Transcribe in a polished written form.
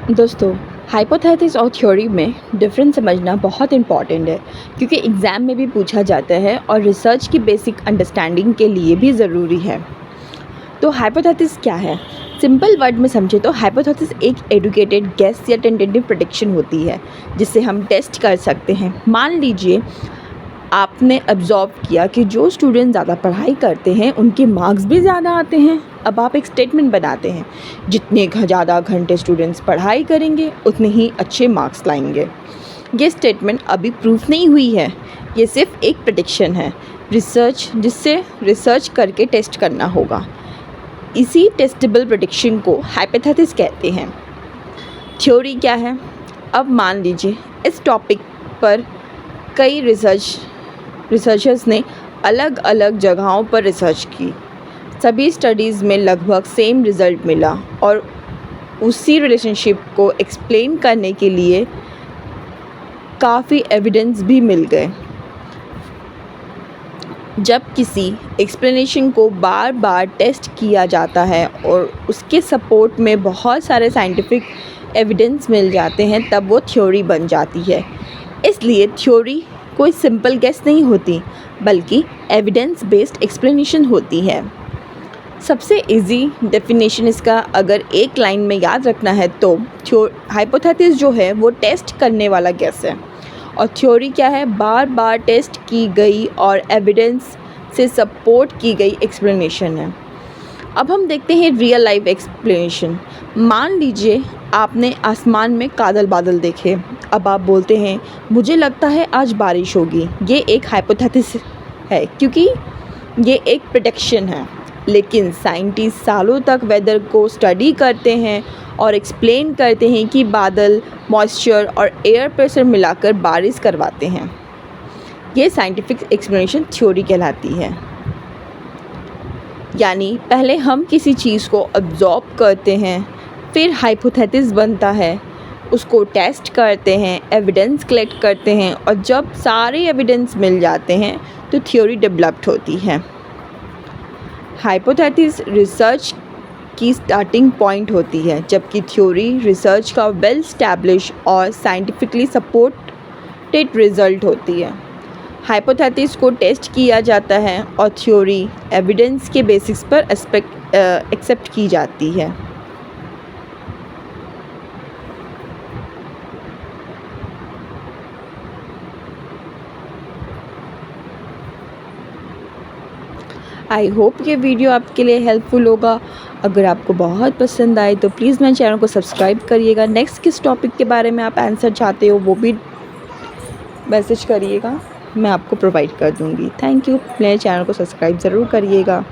दोस्तों, हाइपोथेसिस और थ्योरी में डिफरेंस समझना बहुत इम्पॉर्टेंट है क्योंकि एग्ज़ाम में भी पूछा जाता है और रिसर्च की बेसिक अंडरस्टैंडिंग के लिए भी ज़रूरी है। तो हाइपोथेसिस क्या है? सिंपल वर्ड में समझे तो हाइपोथेसिस एक एडुकेटेड गेस या टेंटेटिव प्रेडिक्शन होती है जिसे हम टेस्ट कर सकते हैं। मान लीजिए आपने ऑब्ज़र्व किया कि जो स्टूडेंट ज़्यादा पढ़ाई करते हैं उनके मार्क्स भी ज़्यादा आते हैं। अब आप एक स्टेटमेंट बनाते हैं, जितने ज़्यादा घंटे स्टूडेंट्स पढ़ाई करेंगे उतने ही अच्छे मार्क्स लाएंगे। ये स्टेटमेंट अभी प्रूफ नहीं हुई है, ये सिर्फ एक प्रेडिक्शन है। जिससे रिसर्च करके टेस्ट करना होगा। इसी टेस्टेबल प्रेडिक्शन को हाइपोथेसिस कहते हैं। थ्योरी क्या है? अब मान लीजिए इस टॉपिक पर कई रिसर्चर्स ने अलग अलग जगहों पर रिसर्च की। सभी स्टडीज़ में लगभग सेम रिज़ल्ट मिला और उसी रिलेशनशिप को एक्सप्लेन करने के लिए काफ़ी एविडेंस भी मिल गए। जब किसी एक्सप्लेनेशन को बार बार टेस्ट किया जाता है और उसके सपोर्ट में बहुत सारे साइंटिफिक एविडेंस मिल जाते हैं तब वो थ्योरी बन जाती है। इसलिए थ्योरी कोई सिंपल गेस नहीं होती बल्कि एविडेंस बेस्ड एक्सप्लेनेशन होती है। सबसे इजी डेफिनेशन इसका अगर एक लाइन में याद रखना है तो हाइपोथेसिस जो है वो टेस्ट करने वाला गेस है और थ्योरी क्या है? बार बार टेस्ट की गई और एविडेंस से सपोर्ट की गई एक्सप्लेनेशन है। अब हम देखते हैं रियल लाइफ एक्सप्लेनेशन। मान लीजिए आपने आसमान में कादल बादल देखे। अब आप बोलते हैं मुझे लगता है आज बारिश होगी। ये एक हाइपोथेसिस है क्योंकि ये एक प्रेडिक्शन है, लेकिन साइंटिस्ट सालों तक वेदर को स्टडी करते हैं और एक्सप्लेन करते हैं कि बादल, मॉइस्चर और एयर प्रेशर मिलाकर बारिश करवाते हैं। ये साइंटिफिक एक्सप्लेनेशन थ्योरी कहलाती है। यानी पहले हम किसी चीज़ को ऑब्जर्व करते हैं, फिर हाइपोथेसिस बनता है, उसको टेस्ट करते हैं, एविडेंस कलेक्ट करते हैं और जब सारे एविडेंस मिल जाते हैं तो थ्योरी डेवलप्ड होती है। हाइपोथेसिस रिसर्च की स्टार्टिंग पॉइंट होती है, जबकि थ्योरी रिसर्च का वेल स्टैब्लिश और साइंटिफिकली सपोर्टेड रिजल्ट होती है। हाइपोथेसिस को टेस्ट किया जाता है और थ्योरी एविडेंस के बेसिस पर एक्सेप्ट की जाती है। आई होप ये वीडियो आपके लिए हेल्पफुल होगा। अगर आपको बहुत पसंद आए तो प्लीज़ मेरे चैनल को सब्सक्राइब करिएगा। नेक्स्ट किस टॉपिक के बारे में आप आंसर चाहते हो वो भी मैसेज करिएगा, मैं आपको प्रोवाइड कर दूँगी। Thank you. मेरे चैनल को सब्सक्राइब ज़रूर करिएगा।